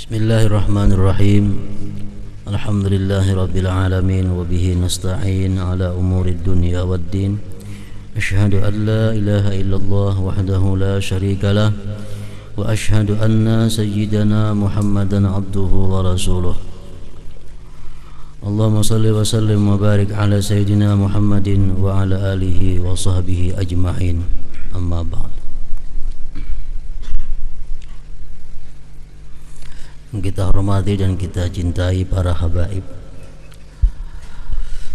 Bismillahirrahmanirrahim. Alhamdulillahi rabbil alamin wa bihi nasta'in ala umurid dunya waddin. Asyhadu an la ilaha illallah wahdahu la syarika lah wa asyhadu anna sayyidana Muhammadan abduhu wa rasuluh. Allahumma salli wa sallim wa barik ala sayyidina Muhammadin wa ala alihi wa sahbihi ajma'in. Amma ba'd. Kita hormati dan kita cintai para habaib,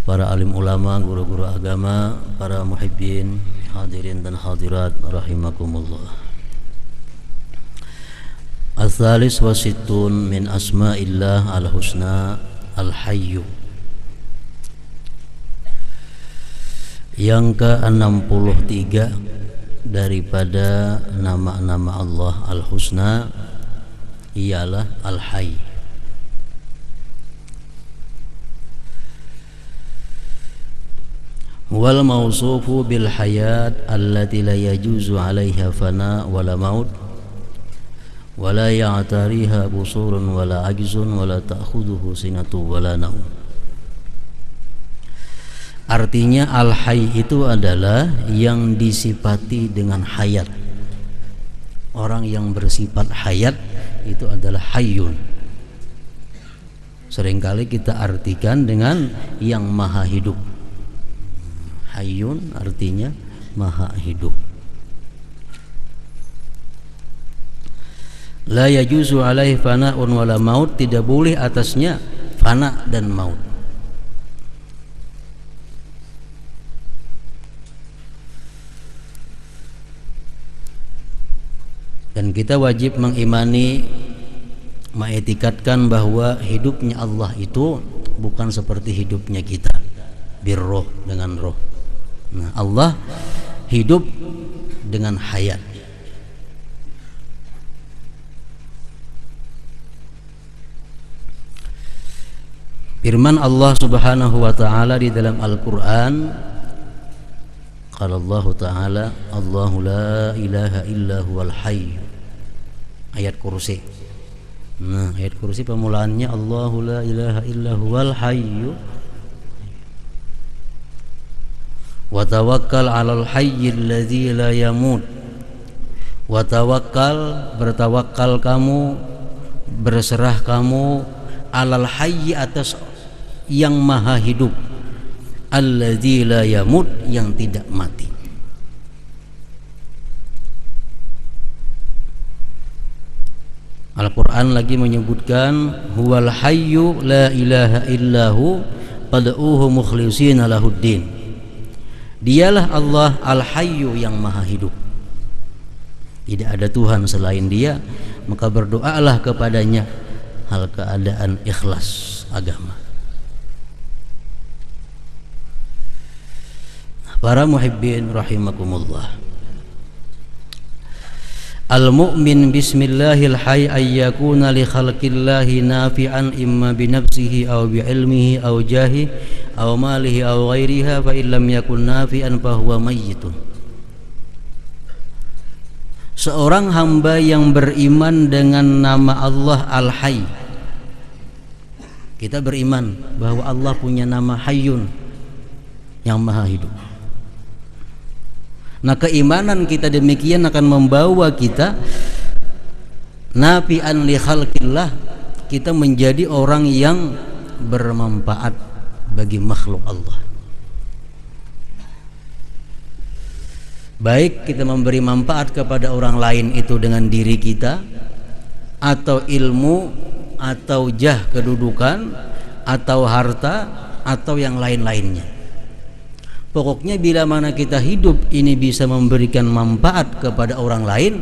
para alim ulama, guru-guru agama, para muhibbin, hadirin dan hadirat rahimakumullah. Al-thalis wa sittun min asma'illah al-husna al-hayyu. Yang ke-63 daripada nama-nama Allah al-husna ialah Al-Hayy. Wal mausufu bil hayat allati la yajuzu 'alaiha fana wala maut wala ya'tariha busurun wala ajzun wala ta'khudhuhu sinatu wala naum. Artinya Al-Hayy itu adalah yang disifati dengan hayat. Orang yang bersifat hayat itu adalah hayyun. Seringkali kita artikan dengan yang maha hidup. Hayyun artinya maha hidup. La yajuzu alaihi fana'un wala maut, tidak boleh atasnya fana dan maut. Dan kita wajib mengimani, mengetikatkan bahwa hidupnya Allah itu bukan seperti hidupnya kita, birroh dengan roh. Nah, Allah hidup dengan hayat. Firman Allah Subhanahu wa taala di dalam Al-Qur'an, qala Allah taala, Allahu la ilaha illa huwal hayy. Ayat kursi. Nah, ayat kursi pemulaannya Allahu la ilaha illa huwal hayy wa tawakkal 'alal hayyil ladzi la yamut. Wa tawakkal, bertawakal kamu, berserah kamu, 'alal hayy, atas yang maha hidup, alladzi la yamut, yang tidak mati. Al-Quran lagi menyebutkan huwal hayyu la ilaha illahu fad'uhu mukhlishina lahuddin. Dialah Allah al-hayyu, yang maha hidup. Tidak ada Tuhan selain Dia, maka berdoalah kepadanya hal keadaan ikhlas agama. Para muhibbin rahimakumullah. Al-mu'min bismillahil hayy ayyakuna li khalqillahi nafi'an imma bi nafsihi aw bi ilmihi aw jahi aw malihi aw ghairiha, fa illam yakun nafi'an fa huwa mayyitun. Seorang hamba yang beriman dengan nama Allah Al-Hayy. Kita beriman bahwa Allah punya nama Hayyun, yang maha hidup. Nah, keimanan kita demikian akan membawa kita nafi'an li khalqillah, kita menjadi orang yang bermanfaat bagi makhluk Allah. Baik kita memberi manfaat kepada orang lain itu dengan diri kita, atau ilmu, atau jah, kedudukan, atau harta, atau yang lain-lainnya. Pokoknya bila mana kita hidup ini bisa memberikan manfaat kepada orang lain,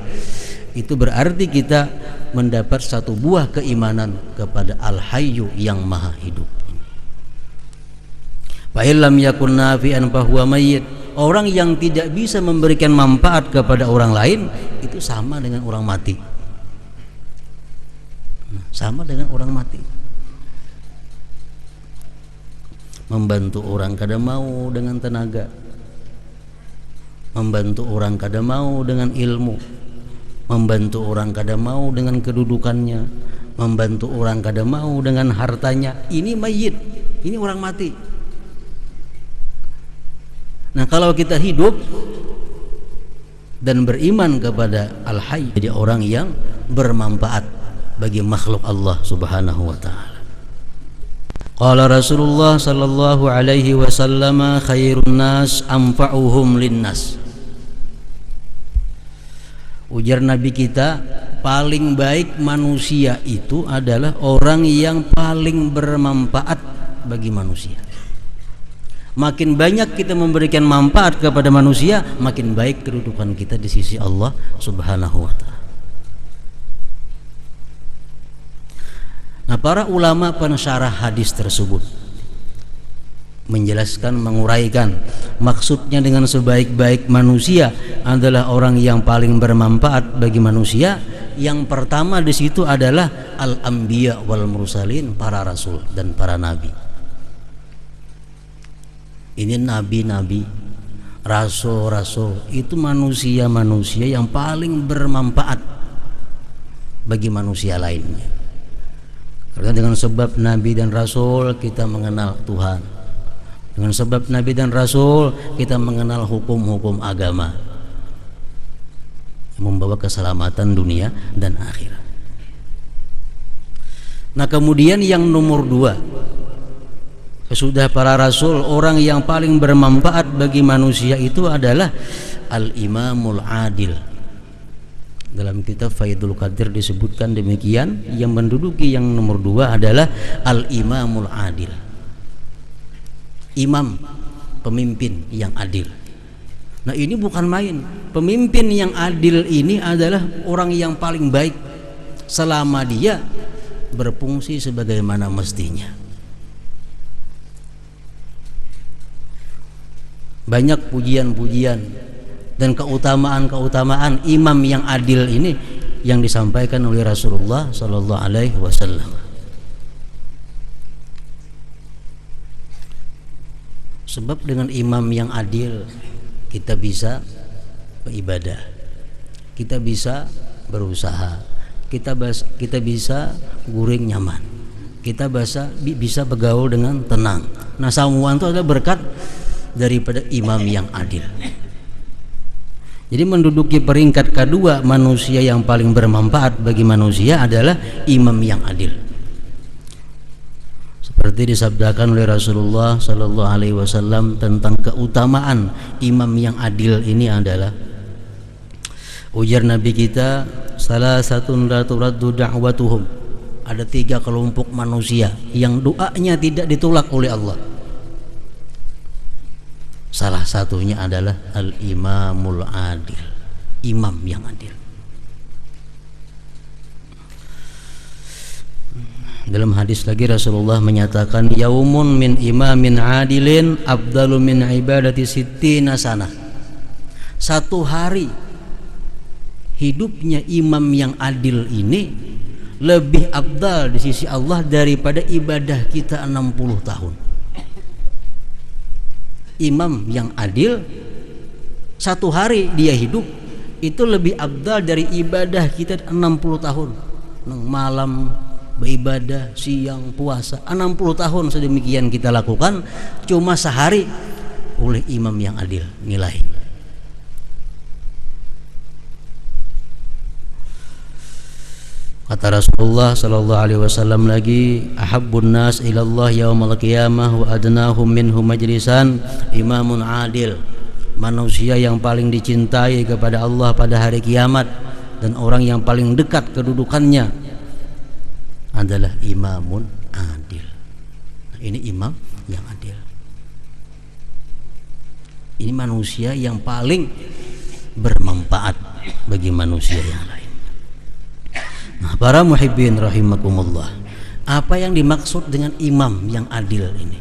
itu berarti kita mendapat satu buah keimanan kepada Al-Hayyu, yang maha hidup. Fa illam yakun nafi'an fa huwa mayyit. Orang yang tidak bisa memberikan manfaat kepada orang lain itu sama dengan orang mati. Sama dengan orang mati. Membantu orang kada mau dengan tenaga, membantu orang kada mau dengan ilmu, membantu orang kada mau dengan kedudukannya, membantu orang kada mau dengan hartanya, ini mayit, ini orang mati. Nah, kalau kita hidup dan beriman kepada Al-Hayy, jadi orang yang bermanfaat bagi makhluk Allah Subhanahu wa taala. Qala Rasulullah sallallahu alaihi wasallam, khairun nas anfa'uhum linnas. Ujar Nabi kita, paling baik manusia itu adalah orang yang paling bermanfaat bagi manusia. Makin banyak kita memberikan manfaat kepada manusia, makin baik kedudukan kita di sisi Allah Subhanahu wa taala. Nah, para ulama pensyarah hadis tersebut menjelaskan, menguraikan maksudnya dengan sebaik-baik manusia adalah orang yang paling bermanfaat bagi manusia. Yang pertama di situ adalah al-anbiya wal mursalin, para rasul dan para nabi. Ini nabi-nabi, rasul-rasul, itu manusia-manusia yang paling bermanfaat bagi manusia lainnya. Karena dengan sebab nabi dan rasul kita mengenal Tuhan. Dengan sebab nabi dan rasul kita mengenal hukum-hukum agama yang membawa keselamatan dunia dan akhirat. Nah, kemudian yang nomor 2, sesudah para rasul, orang yang paling bermanfaat bagi manusia itu adalah al-imamul adil. Dalam kitab Faidul Qadir disebutkan demikian, yang menduduki yang nomor 2 adalah al-imamul adil. Imam, pemimpin yang adil. Nah, ini bukan main. Pemimpin yang adil ini adalah orang yang paling baik selama dia berfungsi sebagaimana mestinya. Banyak pujian-pujian dan keutamaan-keutamaan imam yang adil ini yang disampaikan oleh Rasulullah sallallahu alaihi wasallam. Sebab dengan imam yang adil kita bisa beribadah, kita bisa berusaha, kita bisa guring nyaman, kita bisa bergaul dengan tenang. Nah, semua itu adalah berkat daripada imam yang adil. Jadi menduduki peringkat kedua manusia yang paling bermanfaat bagi manusia adalah imam yang adil. Seperti disabdakan oleh Rasulullah sallallahu alaihi wasallam tentang keutamaan imam yang adil ini adalah, ujar Nabi kita, salah satu la turaddu da'watuhum. Ada 3 kelompok manusia yang doanya tidak ditolak oleh Allah. Salah satunya adalah al-imamul adil, imam yang adil. Dalam hadis lagi Rasulullah menyatakan, yaumun min imamin adilin afdalu min ibadati sittina sanah. Satu hari hidupnya imam yang adil ini lebih afdal di sisi Allah daripada ibadah kita 60 tahun. Imam yang adil, satu hari dia hidup itu lebih afdal dari ibadah kita 60 tahun. Malam beribadah, siang puasa, 60 tahun sedemikian kita lakukan, cuma sehari oleh imam yang adil nilai. Kata Rasulullah sallallahu alaihi wasallam lagi, ahabbun nas ilallah yaumal qiyamah wa adnahum minhum majlisan imamun adil. Manusia yang paling dicintai kepada Allah pada hari kiamat dan orang yang paling dekat kedudukannya adalah imamun adil. Nah, ini imam yang adil. Ini manusia yang paling bermanfaat bagi manusia yang lain. Nah, para muhibbin rahimakumullah, apa yang dimaksud dengan imam yang adil ini?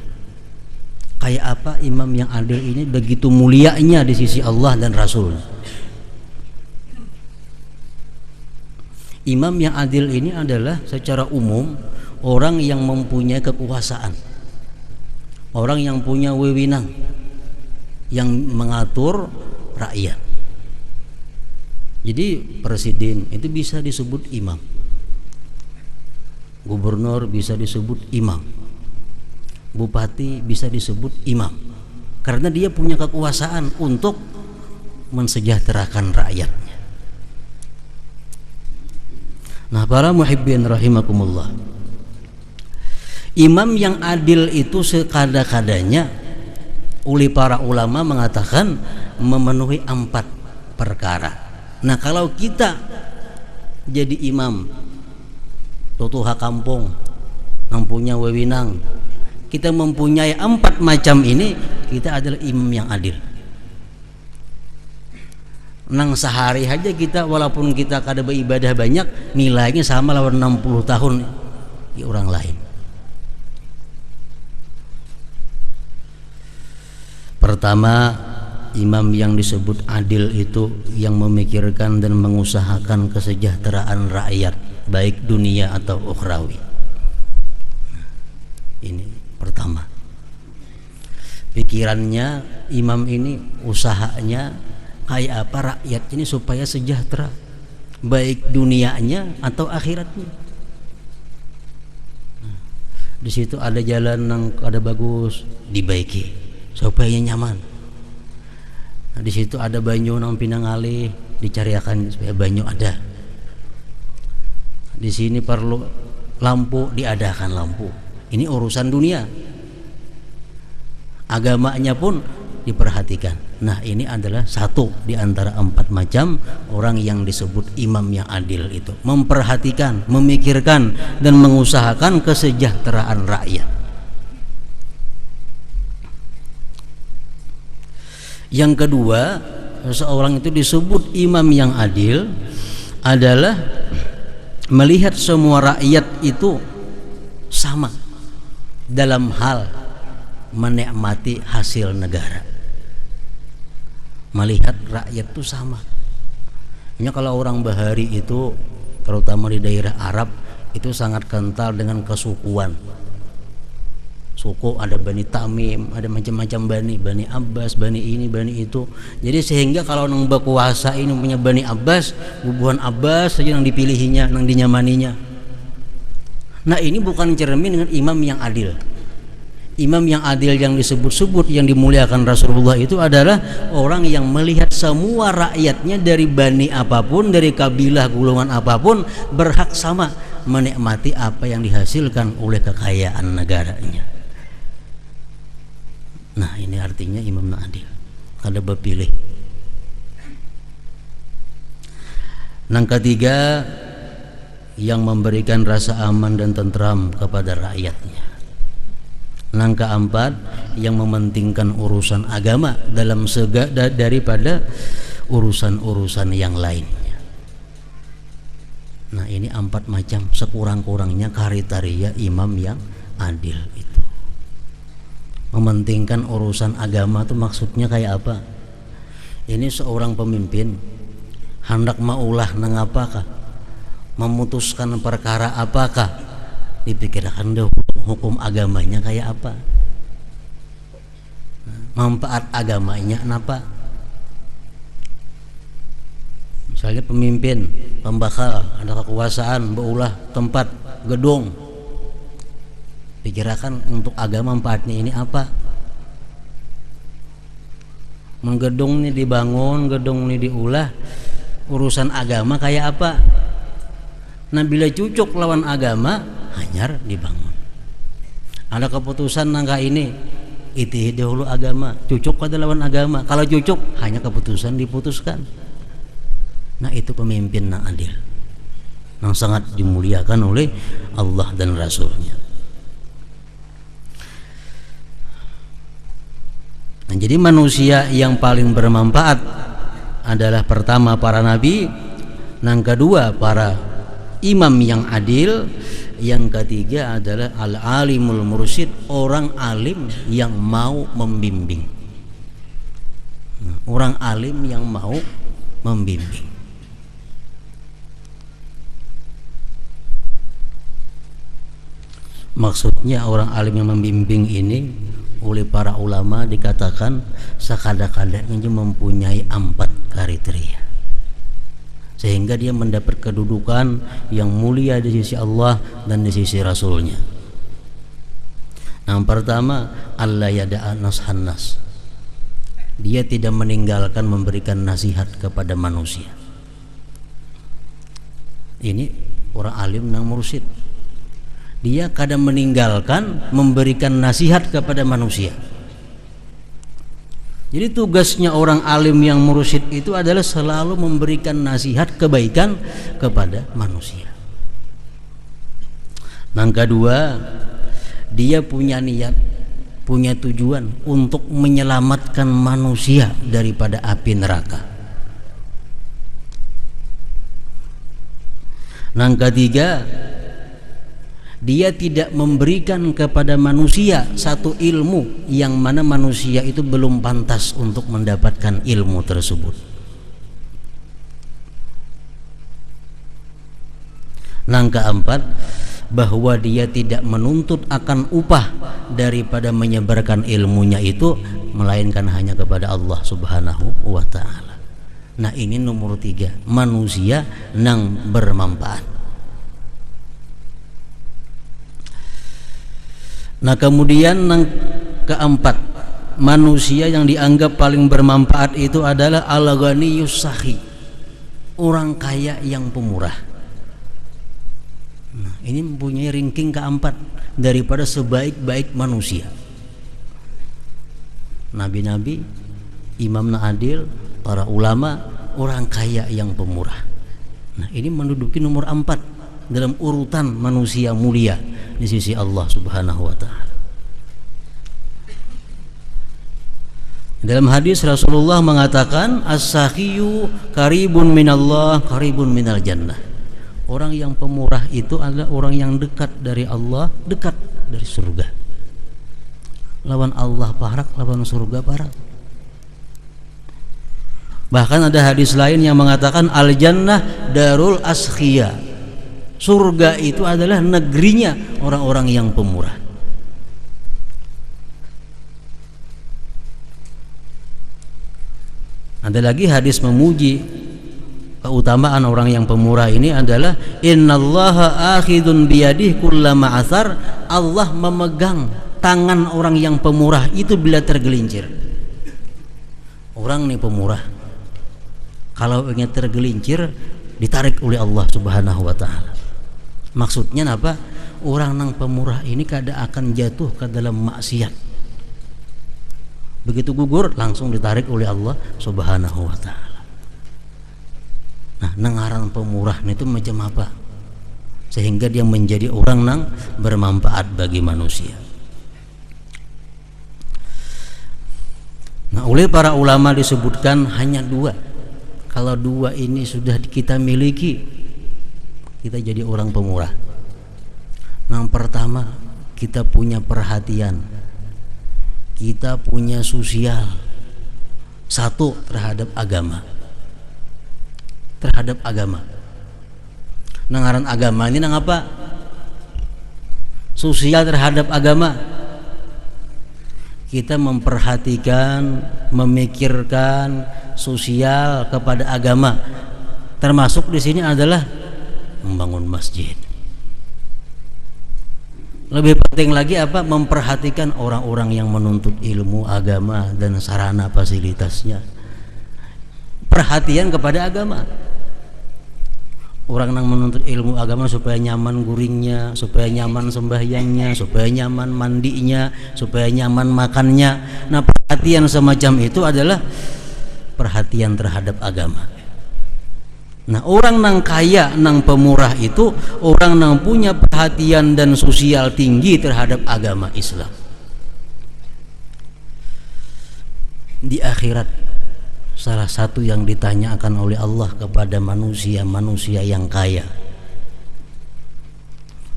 Kayak apa imam yang adil ini? Begitu mulianya di sisi Allah dan Rasul. Imam yang adil ini adalah secara umum orang yang mempunyai kekuasaan, orang yang punya wewenang, yang mengatur rakyat. Jadi presiden itu bisa disebut imam. Gubernur bisa disebut imam, bupati bisa disebut imam, karena dia punya kekuasaan untuk mensejahterakan rakyatnya. Nah, para muhibbin rahimakumullah, imam yang adil itu sekada-kadanya oleh para ulama mengatakan memenuhi 4 perkara. Nah, kalau kita jadi imam tutuha kampung mempunyai wewenang, kita mempunyai 4 macam ini, kita adalah imam yang adil. Nang sehari aja kita, walaupun kita kada beribadah banyak, nilainya sama lawan 60 tahun di orang lain. Pertama, imam yang disebut adil itu yang memikirkan dan mengusahakan kesejahteraan rakyat, baik dunia atau ukhrawi. Ini pertama. Pikirannya imam ini, usahanya kayak apa rakyat ini supaya sejahtera, baik dunianya atau akhiratnya. Di situ ada jalan yang ada bagus, dibaiki supaya nyaman. Nah, di situ ada banyu nang pinangali, dicariakan supaya banyu ada. Di sini perlu lampu, diadakan lampu. Ini urusan dunia. Agamanya pun diperhatikan. Nah, ini adalah satu di antara 4 macam orang yang disebut imam yang adil itu, memperhatikan, memikirkan dan mengusahakan kesejahteraan rakyat. Yang kedua, seseorang itu disebut imam yang adil adalah melihat semua rakyat itu sama dalam hal menikmati hasil negara. Melihat rakyat itu sama. Hanya kalau orang Bahari itu, terutama di daerah Arab, itu sangat kental dengan kesukuan. Suku ada Bani Tamim, ada macam-macam Bani, Bani Abbas, Bani ini, Bani itu. Jadi sehingga kalau nang berkuasa ini punya Bani Abbas, bubuhan Abbas saja yang dipilihinya, yang dinyamaninya. Nah, ini bukan cermin dengan imam yang adil. Imam yang adil yang disebut-sebut, yang dimuliakan Rasulullah itu adalah orang yang melihat semua rakyatnya dari bani apapun, dari kabilah golongan apapun, berhak sama menikmati apa yang dihasilkan oleh kekayaan negaranya. Nah, ini artinya imam yang adil, kada berpilih. Yang ketiga, yang memberikan rasa aman dan tentram kepada rakyatnya. Yang keempat, yang mementingkan urusan agama dalam daripada urusan-urusan yang lainnya. Nah, ini 4 macam sekurang-kurangnya kriteria imam yang adil itu. Mementingkan urusan agama itu maksudnya kayak apa? Ini seorang pemimpin hendak maulah nang apakah, memutuskan perkara apakah, dipikirkan dahulu hukum agamanya kayak apa, manfaat agamanya kenapa. Misalnya pemimpin, pembakal, ada kekuasaan, beulah tempat, gedung, pikirkan untuk agama manfaatnya ini apa. Gedung ini dibangun, gedung ini diulah, urusan agama kayak apa. Nah, bila cucuk lawan agama, hanyar dibangun. Ada keputusan nangka ini, itu dahulu agama, cucuk pada lawan agama. Kalau cucuk, hanya keputusan diputuskan. Nah, itu pemimpin yang adil, yang sangat dimuliakan oleh Allah dan Rasulnya. Nah, jadi manusia yang paling bermanfaat adalah pertama para nabi, yang kedua para imam yang adil, yang ketiga adalah al-alimul mursyid, orang alim yang mau membimbing. Nah, orang alim yang mau membimbing. Maksudnya orang alim yang membimbing ini oleh para ulama dikatakan sekada-kadanya mempunyai 4 kriteria. sehingga dia mendapat kedudukan yang mulia di sisi Allah dan di sisi Rasulnya. Yang pertama, Allah yada'a nashan nas. Dia tidak meninggalkan memberikan nasihat kepada manusia. Ini orang alim nang mursyid. Dia kadang meninggalkan memberikan nasihat kepada manusia. Jadi tugasnya orang alim yang mursyid itu adalah selalu memberikan nasihat kebaikan kepada manusia. Yang kedua, dia punya niat, punya tujuan untuk menyelamatkan manusia daripada api neraka. Yang ketiga, dia tidak memberikan kepada manusia satu ilmu yang mana manusia itu belum pantas untuk mendapatkan ilmu tersebut. Yang keempat, bahwa dia tidak menuntut akan upah daripada menyebarkan ilmunya itu, melainkan hanya kepada Allah Subhanahu wa ta'ala. Nah, ini nomor 3, manusia yang bermanfaat. Nah, kemudian yang keempat, manusia yang dianggap paling bermanfaat itu adalah al-ghaniyus sahi, orang kaya yang pemurah. Nah, ini mempunyai ranking keempat daripada sebaik-baik manusia. Nabi-nabi, imam adil, para ulama, orang kaya yang pemurah. Nah, ini menduduki nomor 4 dalam urutan manusia mulia di sisi Allah Subhanahu wa ta'ala. Dalam hadis Rasulullah mengatakan, as-sakhiyu qaribun minallah qaribun minal jannah. Orang yang pemurah itu adalah orang yang dekat dari Allah, dekat dari surga. Lawan Allah parak, lawan surga parak. Bahkan ada hadis lain yang mengatakan al-jannah darul askhiya. Surga itu adalah negerinya orang-orang yang pemurah. Ada lagi hadis memuji keutamaan orang yang pemurah ini adalah innallaha akhidun biyadih kullama athar. Allah memegang tangan orang yang pemurah itu bila tergelincir. Orang nih pemurah, kalau ingin tergelincir ditarik oleh Allah Subhanahu wa ta'ala. Maksudnya apa? Orang nang pemurah ini kada akan jatuh ke dalam maksiat. Begitu gugur langsung ditarik oleh Allah Subhanahu wa ta'ala. Nah, nengaran pemurah itu macam apa? Sehingga dia menjadi orang nang bermanfaat bagi manusia. Nah, oleh para ulama disebutkan hanya 2. Kalau 2 ini sudah kita miliki, kita jadi orang pemurah. Yang pertama, kita punya perhatian, kita punya sosial. Satu, terhadap agama. Terhadap agama. Nengaran agama ini nang apa? Sosial terhadap agama. Kita memperhatikan, memikirkan sosial kepada agama. Termasuk di sini adalah membangun masjid. Lebih penting lagi apa? Memperhatikan orang-orang yang menuntut ilmu agama dan sarana fasilitasnya. Perhatian kepada agama. Orang yang menuntut ilmu agama supaya nyaman guringnya, supaya nyaman sembahyangnya, supaya nyaman mandinya, supaya nyaman makannya. Nah, perhatian semacam itu adalah perhatian terhadap agama. Nah, orang nang kaya, nang pemurah itu orang nang punya perhatian dan sosial tinggi terhadap agama Islam. Di akhirat, salah satu yang ditanyakan oleh Allah kepada manusia yang kaya,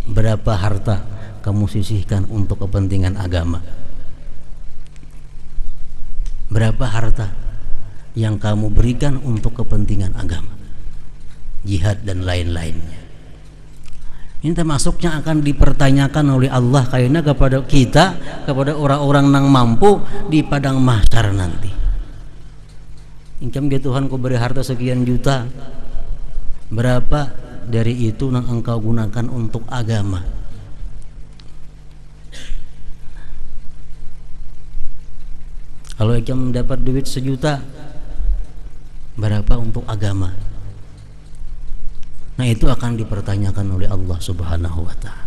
berapa harta kamu sisihkan untuk kepentingan agama? Berapa harta yang kamu berikan untuk kepentingan agama, jihad dan lain-lainnya? Ini termasuknya akan dipertanyakan oleh Allah kayaknya kepada kita, kepada orang-orang yang mampu di padang mahsyar nanti. Incam dia Tuhan kau beri harta sekian juta, Berapa dari itu yang engkau gunakan untuk agama? Kalau engkau mendapat duit 1 juta, berapa untuk agama? Nah, itu akan dipertanyakan oleh Allah Subhanahu wa ta'ala.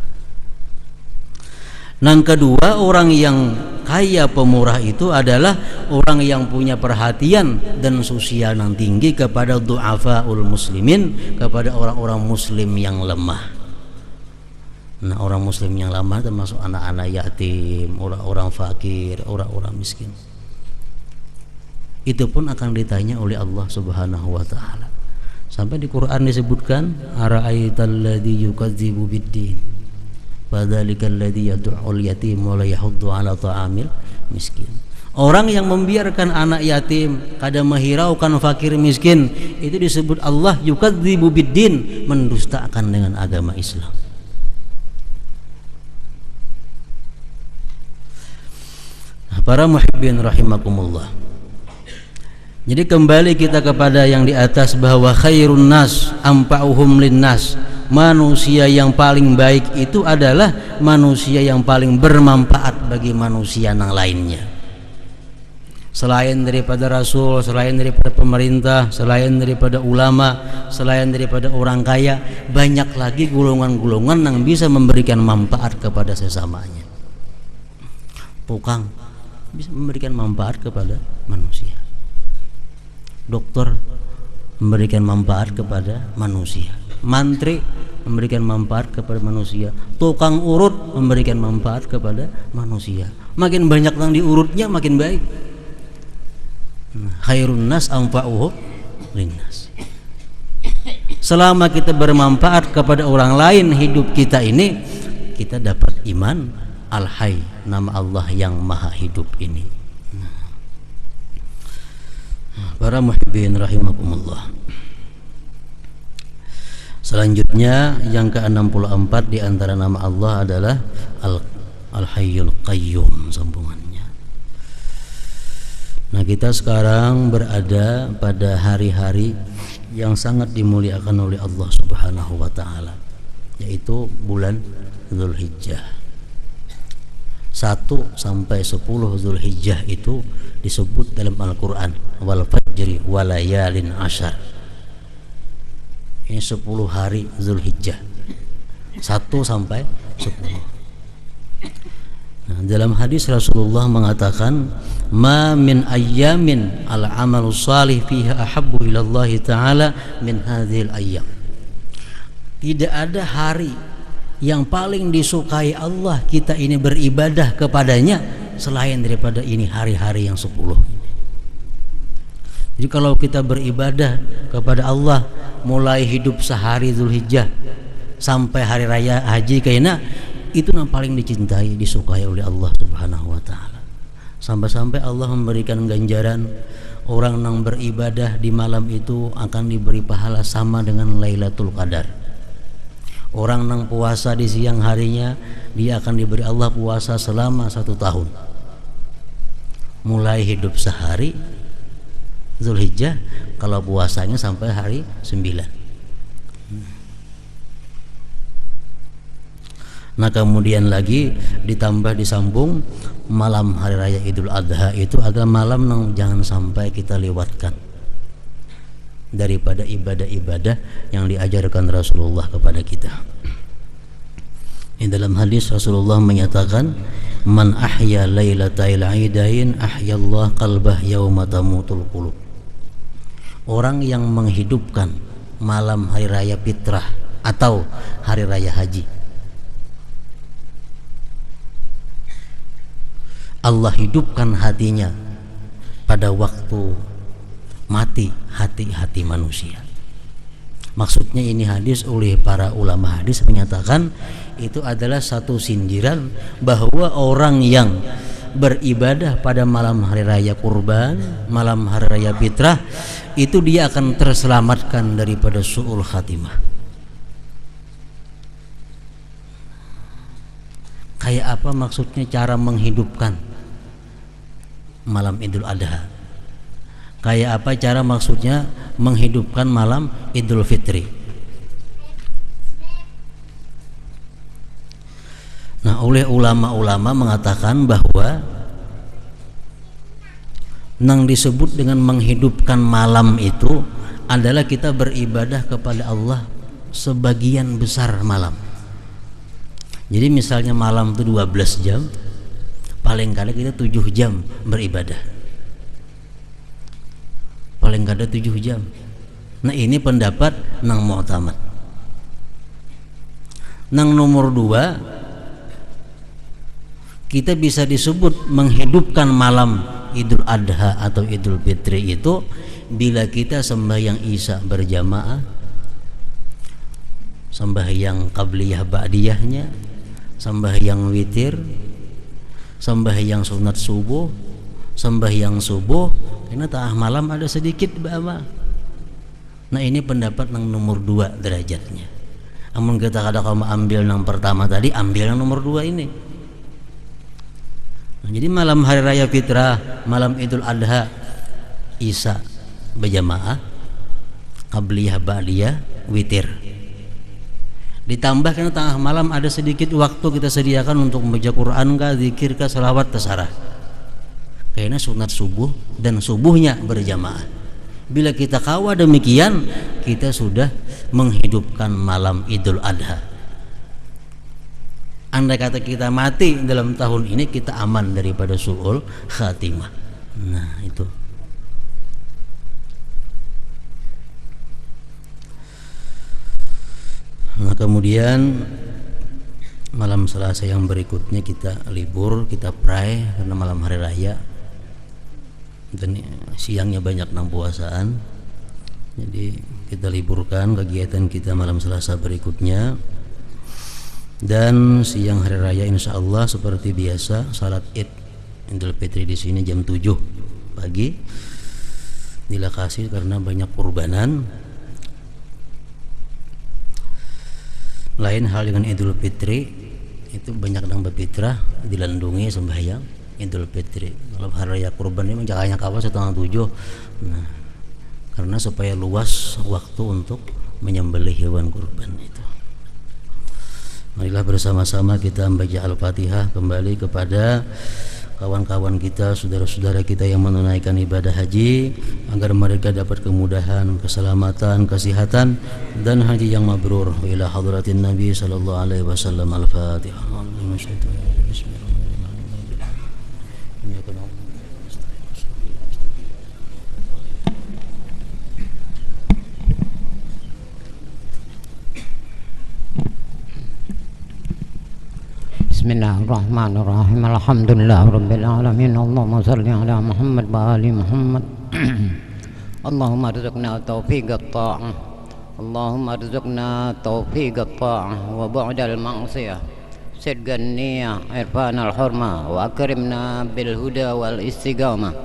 Yang kedua, orang yang kaya pemurah itu adalah orang yang punya perhatian dan sosial yang tinggi kepada du'afaul muslimin, kepada orang-orang muslim yang lemah. Nah, orang muslim yang lemah termasuk anak-anak yatim, orang-orang fakir, orang-orang miskin. Itu pun akan ditanya oleh Allah Subhanahu wa ta'ala. Sampai di Quran disebutkan, ara'aital ladzi yukadzibu biddin fadzalikal ladzi yad'ul yatim wa la yahuddu 'ala ta'amil miskin. Orang yang membiarkan anak yatim, kadang menghiraukan fakir miskin, itu disebut Allah yukadzibu biddin, mendustakan dengan agama Islam. Para muhibbin rahimakumullah. Jadi kembali kita kepada yang di atas, bahwa khairun nas anfa'uhum linnas. Manusia yang paling baik itu adalah manusia yang paling bermanfaat bagi manusia yang lainnya. Selain daripada Rasul, selain daripada pemerintah, selain daripada ulama, selain daripada orang kaya, banyak lagi golongan-golongan yang bisa memberikan manfaat kepada sesamanya. Tukang bisa memberikan manfaat kepada manusia. Dokter memberikan manfaat kepada manusia. Mantri memberikan manfaat kepada manusia. Tukang urut memberikan manfaat kepada manusia. Makin banyak yang diurutnya makin baik. Khairun nas anfa'uhum linnas. Selama kita bermanfaat kepada orang lain, hidup kita ini, kita dapat iman al-hayy, nama Allah yang maha hidup ini. Para muhibbin rahimakumullah. Selanjutnya yang ke-64 di antara nama Allah adalah Al-Hayyul Qayyum, sambungannya. Nah, kita sekarang berada pada hari-hari yang sangat dimuliakan oleh Allah Subhanahu wa ta'ala, yaitu bulan Dzulhijjah. 1 sampai 10 Dzulhijjah itu disebut dalam Al-Quran wal fajri walayalin ashar. Ini 10 hari Dzulhijjah, 1 sampai 10. Nah, dalam hadis Rasulullah mengatakan, ma min ayyamin al amalu salih fiha ahabbu ilallah ta'ala min hadhil ayyam. Tidak ada hari yang paling disukai Allah kita ini beribadah kepadanya selain daripada ini hari-hari yang 10. Jadi kalau kita beribadah kepada Allah mulai hidup sehari Dzulhijjah sampai hari raya haji kayaknya, itu yang paling dicintai, disukai oleh Allah Subhanahu wa ta'ala. Sampai-sampai Allah memberikan ganjaran orang yang beribadah di malam itu akan diberi pahala sama dengan Lailatul Qadar. Orang yang puasa di siang harinya, dia akan diberi Allah puasa selama 1 tahun. Mulai hidup sehari Dzulhijjah, kalau puasanya sampai hari 9. Nah, kemudian lagi ditambah disambung malam hari raya Idul Adha itu adalah malam yang jangan sampai kita lewatkan daripada ibadah-ibadah yang diajarkan Rasulullah kepada kita. Di dalam hadis Rasulullah menyatakan, man ahya lailatal aidain ahyallah qalbah yauma tamutul qulub. Orang yang menghidupkan malam hari raya fitrah atau hari raya haji, Allah hidupkan hatinya pada waktu mati hati-hati manusia. Maksudnya ini hadis oleh para ulama hadis menyatakan itu adalah satu sindiran bahwa orang yang beribadah pada malam hari raya kurban, malam hari raya fitrah, itu dia akan terselamatkan daripada su'ul khatimah. Kayak apa maksudnya cara menghidupkan malam Idul Adha? Kayak apa cara maksudnya menghidupkan malam Idul Fitri? Nah, oleh ulama-ulama mengatakan bahwa yang disebut dengan menghidupkan malam itu adalah kita beribadah kepada Allah sebagian besar malam. Jadi misalnya malam itu 12 jam, paling kadang kita 7 jam beribadah, paling kadang 7 jam. Nah, ini pendapat nang mu'tamad. Nang nomor 2, kita bisa disebut menghidupkan malam Idul Adha atau Idul Fitri itu bila kita sembahyang Isya berjamaah, sembahyang qabliyah ba'diyahnya, sembahyang witir, sembahyang sunat subuh, sembahyang subuh, karena tengah malam ada sedikit bama. Nah, ini pendapat yang nomor 2 derajatnya. Namun kita kadang ambil yang pertama tadi, ambil yang nomor 2 ini. Nah, jadi malam hari raya fitrah, malam Idul Adha, Isya berjamaah, qabliyah ba'diyah, witir. Ditambah karena tengah malam ada sedikit waktu kita sediakan untuk membaca Quran kah, zikir kah, salawat terserah. Karena sunat subuh dan subuhnya berjamaah. Bila kita kawa demikian, kita sudah menghidupkan malam Idul Adha. Andai kata kita mati dalam tahun ini, kita aman daripada su'ul khatimah. Nah, itu. Nah, kemudian malam Selasa yang berikutnya kita libur, kita pray karena malam hari raya dan siangnya banyak nang puasaan. Jadi kita liburkan kegiatan kita malam Selasa berikutnya, dan siang hari raya insya Allah seperti biasa salat Id Idul Fitri di sini jam 7 pagi di lokasi karena banyak kurbanan. Lain hal dengan Idul Fitri, itu banyak yang berfitrah dilandungi sembahyang Idul Fitri. Kalau hari raya kurban ini jangan kawas 6:30. Nah, karena supaya luas waktu untuk menyembelih hewan kurban itu. Marilah bersama-sama kita membaca Al-Fatihah kembali kepada kawan-kawan kita, saudara-saudara kita yang menunaikan ibadah haji, agar mereka dapat kemudahan, keselamatan, kesehatan dan haji yang mabrur. Ila hadratin Nabi sallallahu alaihi wasallam. Al-Fatihah. Bismillahirrahmanirrahim. Alhamdulillahirabbil alamin. Allahumma shalli ala Muhammad wa ali Muhammad. Allahumma arzuqna taufiqat ta'ah. Allahumma arzuqna taufiqat ta'ah wa bu'dal ma'siyah. Sidqan niyyah, irfanal hurma wa akrimna bil huda wal istiqamah.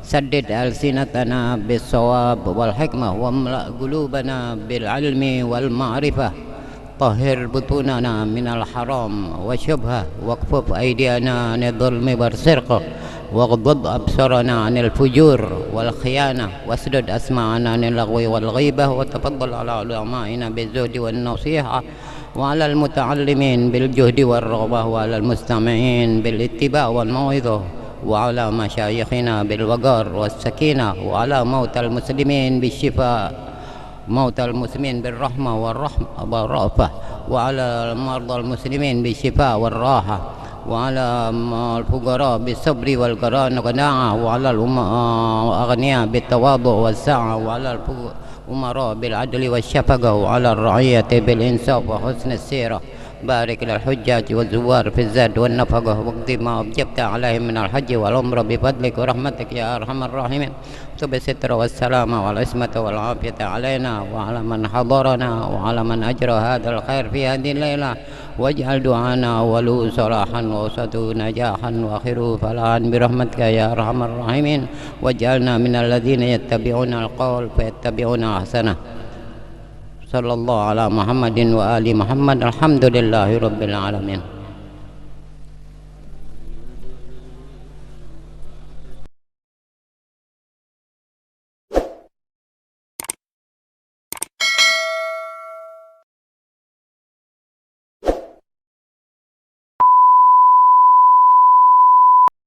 Saddid alsinatana bis shawab wal hikmah wa amla' qulubana bil ilmi wal ma'rifah. طهر بطوننا من الحرام والشبهة واكفف أيدينا عن الظلم والسرقة واغضض أبصارنا عن الفجور والخيانة واسدد أسماعنا عن اللغو والغيبة وتفضل على علمائنا بالزهد والنصيحة وعلى المتعلمين بالجهد والرغبة وعلى المستمعين بالاتباع والموعظة وعلى مشايخنا بالوقار والسكينة وعلى موتى المسلمين بالشفاء موتى المسلمين بالرحمة والرأفة وعلى المرضى المسلمين بالشفاء والراحة وعلى الفقراء بالصبر والقناعة وعلى الأغنياء بالتواضع والسعة وعلى الأمراء بالعدل والشفقة وعلى الرعية بالإنصاف وحسن السيرة. بارك للحجاج والزوار في الزاد والنفقة واقض ما أوجبت عليهم من الحج والعمرة بفضلك ورحمتك يا أرحم الراحمين. تب الستر والسلامة والعصمة والعافية علينا وعلى من حضرنا وعلى من أجرى هذا الخير في هذه الليلة واجعل دعانا أوله صلاحا ووسطه نجاحا وآخره فلاحا برحمتك يا أرحم الراحمين. واجعلنا من الذين يتبعون القول فيتبعون أحسنه. صلى الله على محمد وآل محمد. الحمد لله رب العالمين.